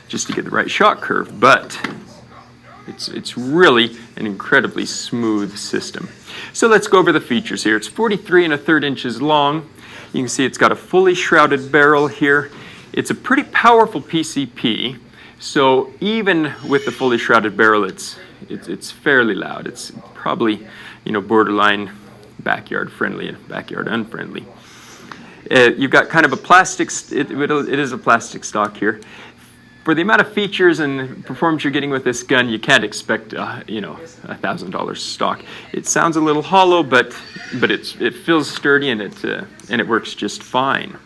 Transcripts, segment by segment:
just to get the right shot curve, but it's really an incredibly smooth system. So let's go over the features here. It's 43 1/3 inches long. You can see it's got a fully shrouded barrel here. It's a pretty powerful PCP, so even with the fully shrouded barrel, it's fairly loud. It's probably, borderline backyard friendly and backyard unfriendly. You've got kind of a plastic, it is a plastic stock here. For the amount of features and performance you're getting with this gun, you can't expect, $1,000 stock. It sounds a little hollow, but it feels sturdy and it works just fine.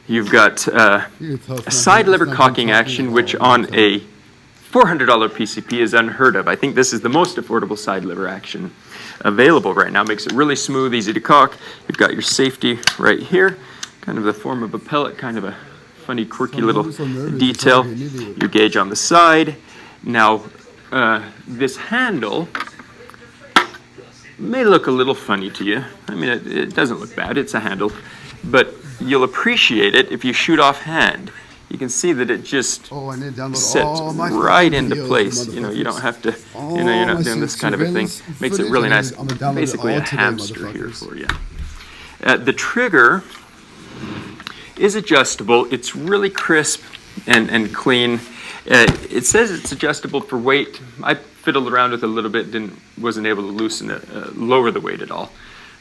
You've got a side lever cocking action, which on a $400 PCP is unheard of. I think this is the most affordable side lever action available right now. Makes it really smooth, easy to cock. You've got your safety right here, kind of the form of a pellet, kind of a funny, quirky little detail. Your gauge on the side. Now, this handle may look a little funny to you. I mean, it doesn't look bad. It's a handle, but you'll appreciate it if you shoot offhand. You can see that it just sets right into place. You don't have to, you're not doing this kind of a thing. Makes it really nice. Basically a hamster here for you. The trigger is adjustable. It's really crisp and clean. It says it's adjustable for weight. I fiddled around with it a little bit, wasn't able to loosen it, lower the weight at all.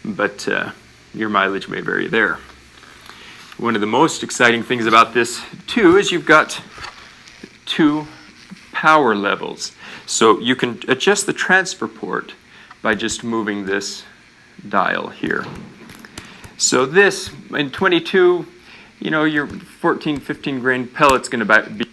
But your mileage may vary there. One of the most exciting things about this, too, is you've got 2 power levels. So you can adjust the transfer port by just moving this dial here. So this, in 22, your 14, 15 grain pellet's going to be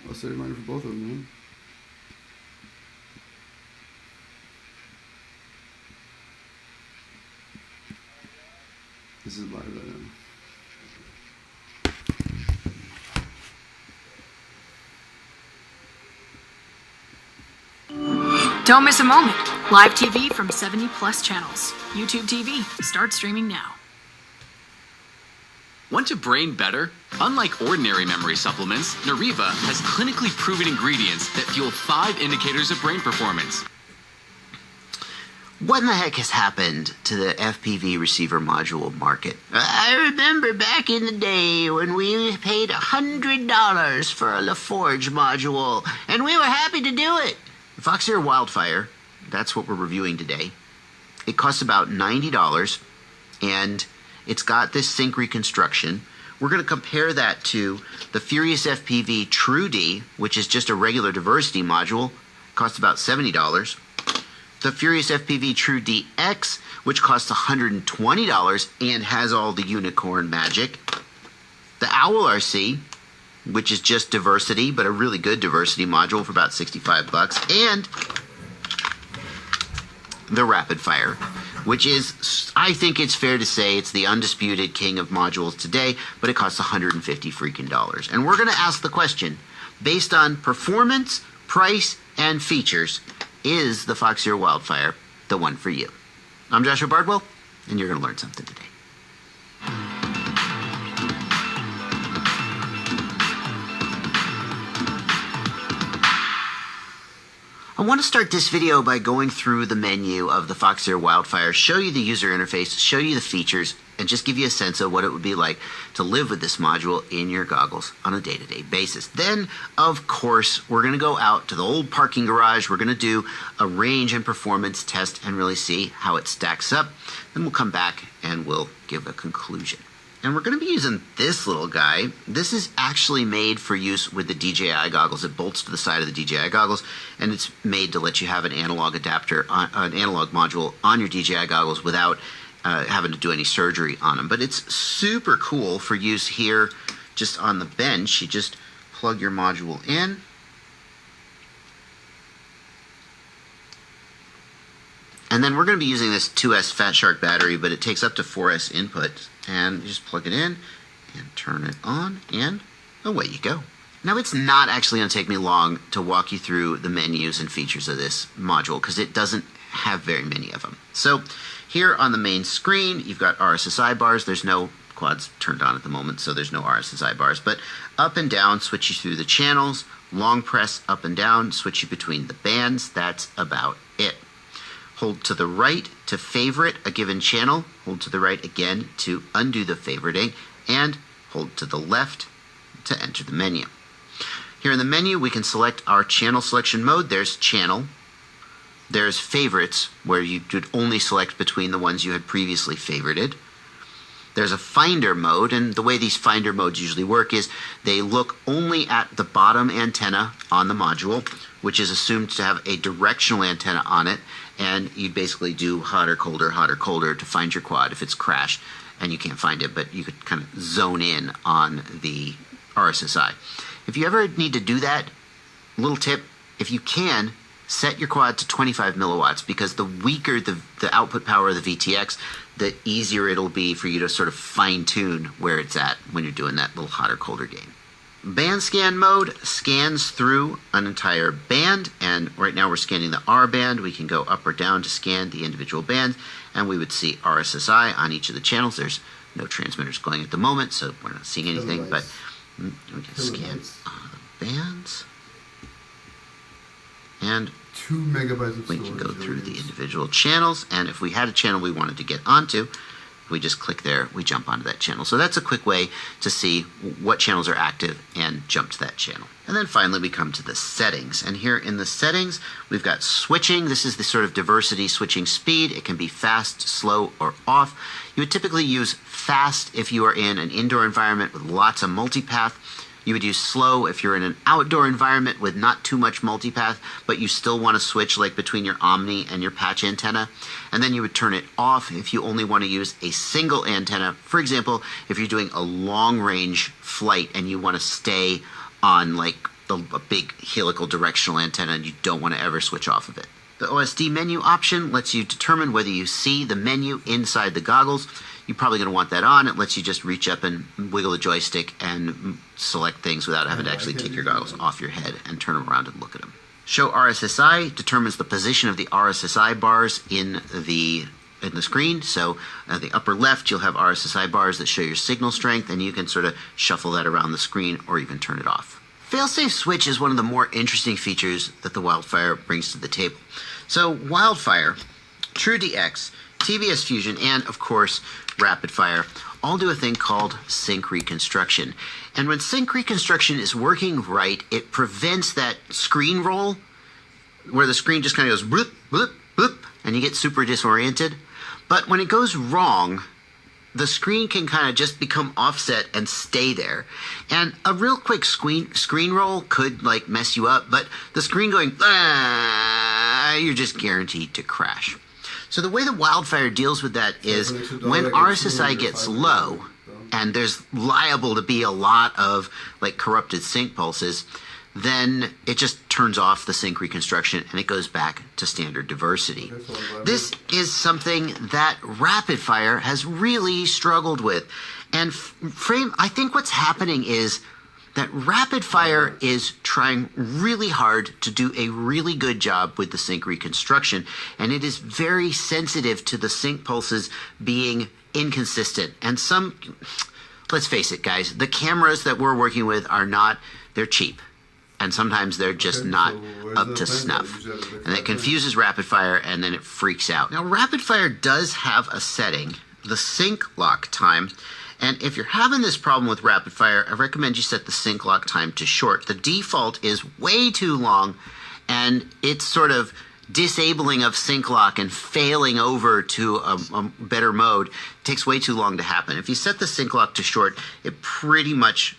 I'll set a reminder for both of them, man. This is live right now. Don't miss a moment. Live TV from 70+ channels. YouTube TV. Start streaming now. Want to brain better? Unlike ordinary memory supplements, Nariva has clinically proven ingredients that fuel 5 indicators of brain performance. What in the heck has happened to the FPV receiver module market? I remember back in the day when we paid $100 for a LaForge module, and we were happy to do it. The Foxeer Wildfire, that's what we're reviewing today. It costs about $90, and it's got this sync reconstruction. We're going to compare that to the Furious FPV True D, which is just a regular diversity module, costs about $70. The Furious FPV True DX, which costs $120 and has all the unicorn magic. The Owl RC, which is just diversity, but a really good diversity module for about $65. And the Rapid Fire, which is, I think it's fair to say, it's the undisputed king of modules today, but it costs $150 freaking dollars. And we're going to ask the question, based on performance, price, and features, is the Foxeer Wildfire the one for you? I'm Joshua Bardwell, and you're going to learn something today. I want to start this video by going through the menu of the Foxeer Wildfire, show you the user interface, show you the features, and just give you a sense of what it would be like to live with this module in your goggles on a day-to-day basis. Then, of course, we're going to go out to the old parking garage. We're going to do a range and performance test and really see how it stacks up. Then we'll come back and we'll give a conclusion. And we're going to be using this little guy. This is actually made for use with the DJI goggles. It bolts to the side of the DJI goggles, and it's made to let you have an analog adapter, an analog module on your DJI goggles without having to do any surgery on them. But it's super cool for use here just on the bench. You just plug your module in. And then we're going to be using this 2S Fat Shark battery, but it takes up to 4S input. And you just plug it in and turn it on, and away you go. Now, it's not actually going to take me long to walk you through the menus and features of this module because it doesn't have very many of them. So here on the main screen, you've got RSSI bars. There's no quads turned on at the moment, so there's no RSSI bars. But up and down switch you through the channels. Long press up and down switch you between the bands. That's about it. Hold to the right to favorite a given channel. Hold to the right again to undo the favoriting. And hold to the left to enter the menu. Here in the menu, we can select our channel selection mode. There's channel. There's favorites, where you could only select between the ones you had previously favorited. There's a finder mode, and the way these finder modes usually work is they look only at the bottom antenna on the module, which is assumed to have a directional antenna on it, and you basically do hotter, colder to find your quad if it's crashed and you can't find it, but you could kind of zone in on the RSSI. If you ever need to do that, little tip, if you can, set your quad to 25 milliwatts, because the weaker the output power of the VTX, the easier it'll be for you to sort of fine-tune where it's at when you're doing that little hotter, colder game. Band scan mode scans through an entire band, and right now we're scanning the R band. We can go up or down to scan the individual bands, and we would see RSSI on each of the channels. There's no transmitters going at the moment, so we're not seeing anything, but we can scan the bands, and 2 megabytes of we storage. can go through the individual channels, and if we had a channel we wanted to get onto, we just click there, we jump onto that channel. So that's a quick way to see what channels are active and jump to that channel. And then finally we come to the settings, and here in the settings we've got switching. This is the sort of diversity switching speed. It can be fast, slow, or off. You would typically use fast if you are in an indoor environment with lots of multipath. You would use slow if you're in an outdoor environment with not too much multipath, but you still want to switch like between your Omni and your patch antenna. And then you would turn it off if you only want to use a single antenna. For example, if you're doing a long range flight and you want to stay on like a big helical directional antenna and you don't want to ever switch off of it. The OSD menu option lets you determine whether you see the menu inside the goggles. You're probably going to want that on. It lets you just reach up and wiggle the joystick and select things without having to actually take your goggles off your head and turn them around and look at them. Show RSSI determines the position of the RSSI bars in the screen. So at the upper left, you'll have RSSI bars that show your signal strength, and you can sort of shuffle that around the screen or even turn it off. Failsafe switch is one of the more interesting features that the Wildfire brings to the table. So Wildfire, TrueDX, TBS Fusion, and of course Rapid Fire all do a thing called sync reconstruction. And when sync reconstruction is working right, it prevents that screen roll where the screen just kind of goes bloop, bloop, bloop, and you get super disoriented. But when it goes wrong, the screen can kind of just become offset and stay there. And a real quick screen roll could like mess you up, but the screen going, you're just guaranteed to crash. So the way the Wildfire deals with that is when RSSI gets low, and there's liable to be a lot of like corrupted sync pulses, then it just turns off the sync reconstruction and it goes back to standard diversity. This is something that Rapid Fire has really struggled with. And I think what's happening is that Rapid Fire is trying really hard to do a really good job with the sync reconstruction, and it is very sensitive to the sync pulses being inconsistent. And let's face it, guys, the cameras that we're working with they're cheap. And sometimes they're just not up to snuff. And that confuses Rapid Fire, and then it freaks out. Now, Rapid Fire does have a setting, the sync lock time. And if you're having this problem with Rapid Fire, I recommend you set the sync lock time to short. The default is way too long, and it's sort of disabling of sync lock and failing over to a better mode. It takes way too long to happen. If you set the sync lock to short, it pretty much,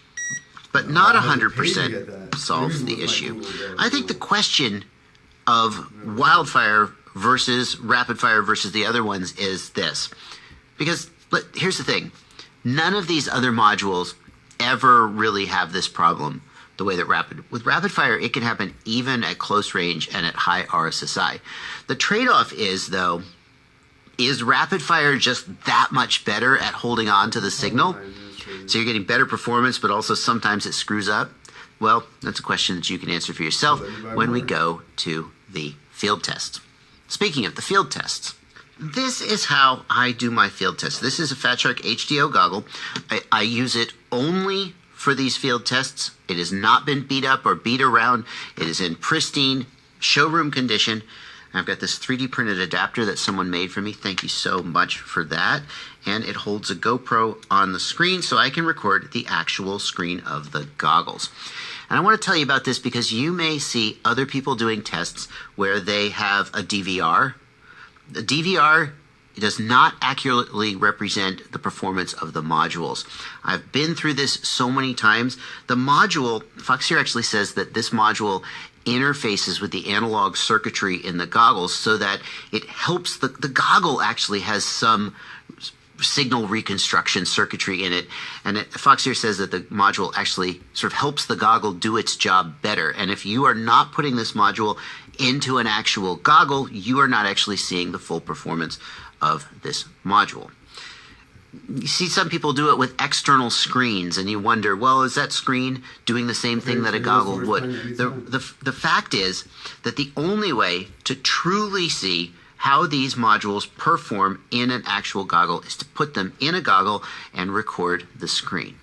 but not 100%, solves the issue. I think the question of Wildfire versus Rapid Fire versus the other ones is this. Because here's the thing. None of these other modules ever really have this problem the way that with Rapid Fire, it can happen even at close range and at high RSSI. The trade-off is, though, is Rapid Fire just that much better at holding on to the signal? So you're getting better performance, but also sometimes it screws up? Well, that's a question that you can answer for yourself when we go to the field test. Speaking of the field tests, this is how I do my field test. This is a Fat Shark HDO goggle. I use it only for these field tests. It has not been beat up or beat around. It is in pristine showroom condition. I've got this 3D printed adapter that someone made for me. Thank you so much for that. And it holds a GoPro on the screen so I can record the actual screen of the goggles. And I want to tell you about this because you may see other people doing tests where they have a DVR. The DVR does not accurately represent the performance of the modules. I've been through this so many times. The module, Foxeer actually says that this module interfaces with the analog circuitry in the goggles so that it helps the goggle actually has some signal reconstruction circuitry in it, and Foxeer says that the module actually sort of helps the goggle do its job better. And if you are not putting this module into an actual goggle, you are not actually seeing the full performance of this module. You see some people do it with external screens, and you wonder, well, is that screen doing the same thing that a goggle would? The fact is that the only way to truly see how these modules perform in an actual goggle is to put them in a goggle and record the screen.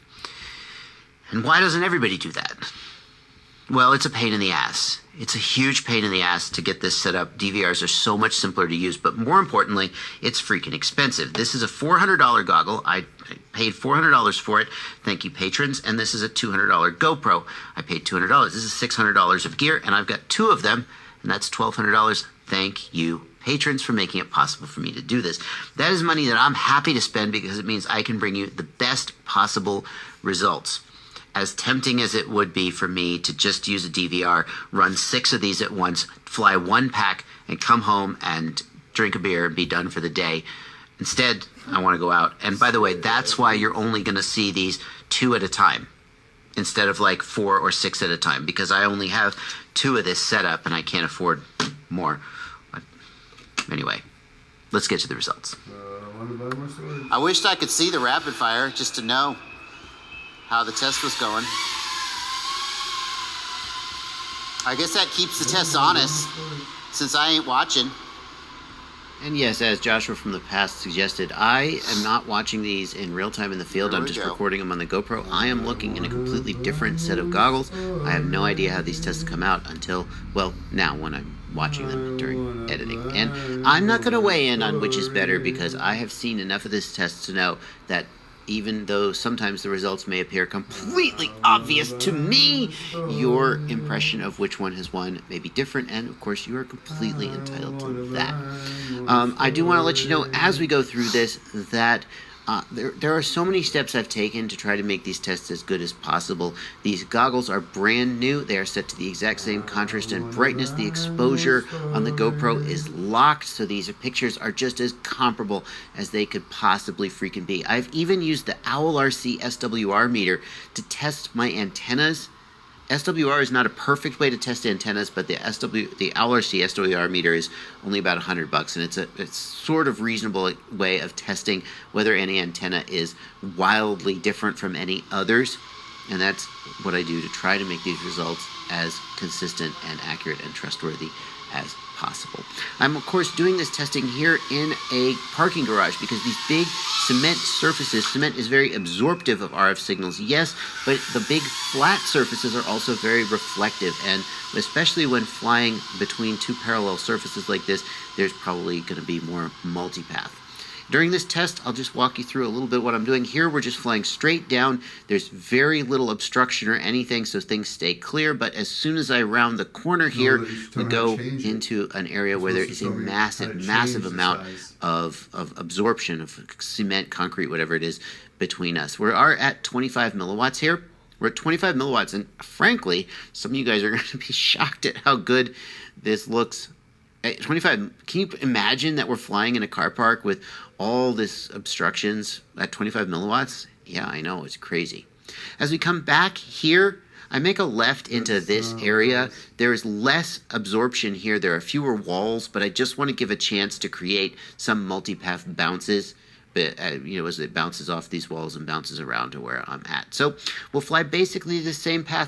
And why doesn't everybody do that? Well, it's a pain in the ass. It's a huge pain in the ass to get this set up. DVRs are so much simpler to use, but more importantly, it's freaking expensive. This is a $400 goggle. I paid $400 for it. Thank you, patrons. And this is a $200 GoPro. I paid $200. This is $600 of gear, and I've got two of them, and that's $1,200. Thank you, patrons, for making it possible for me to do this. That is money that I'm happy to spend because it means I can bring you the best possible results. As tempting as it would be for me to just use a DVR, run 6 of these at once, fly 1 pack, and come home and drink a beer and be done for the day. Instead, I want to go out. And by the way, that's why you're only going to see these 2 at a time instead of like 4 or 6 at a time, because I only have 2 of this set up and I can't afford more. But anyway, let's get to the results. I wished I could see the rapid fire just to know how the test was going. I guess that keeps the test honest, since I ain't watching. And yes, as Joshua from the past suggested, I am not watching these in real time in the field. I'm just recording them on the GoPro. I am looking in a completely different set of goggles. I have no idea how these tests come out until, well, now when I'm watching them during editing. And I'm not going to weigh in on which is better because I have seen enough of this test to know that even though sometimes the results may appear completely obvious to me, your impression of which one has won may be different, and of course you are completely entitled to that. I do want to let you know as we go through this that there are so many steps I've taken to try to make these tests as good as possible. These goggles are brand new. They are set to the exact same contrast and brightness. The exposure on the GoPro is locked, so these pictures are just as comparable as they could possibly freaking be. I've even used the Owl RC SWR meter to test my antennas. SWR is not a perfect way to test antennas, but the Owl RC SWR meter is only about $100, and it's sort of reasonable way of testing whether any antenna is wildly different from any others, and that's what I do to try to make these results as consistent and accurate and trustworthy as possible. I'm of course doing this testing here in a parking garage because these big cement surfaces, cement is very absorptive of RF signals, yes, but the big flat surfaces are also very reflective, and especially when flying between 2 parallel surfaces like this, there's probably going to be more multipath. During this test, I'll just walk you through a little bit what I'm doing. Here, we're just flying straight down. There's very little obstruction or anything, so things stay clear. But as soon as I round the corner here, we go into an area where there is a massive amount of absorption of cement, concrete, whatever it is, between us. We are at 25 milliwatts here. We're at 25 milliwatts, and frankly, some of you guys are going to be shocked at how good this looks. At 25, can you imagine that we're flying in a car park with all this obstructions at 25 milliwatts? Yeah, I know, it's crazy. As we come back here, I make a left into this area. There is less absorption here. There are fewer walls, but I just want to give a chance to create some multipath bounces, but as it bounces off these walls and bounces around to where I'm at. So we'll fly basically the same path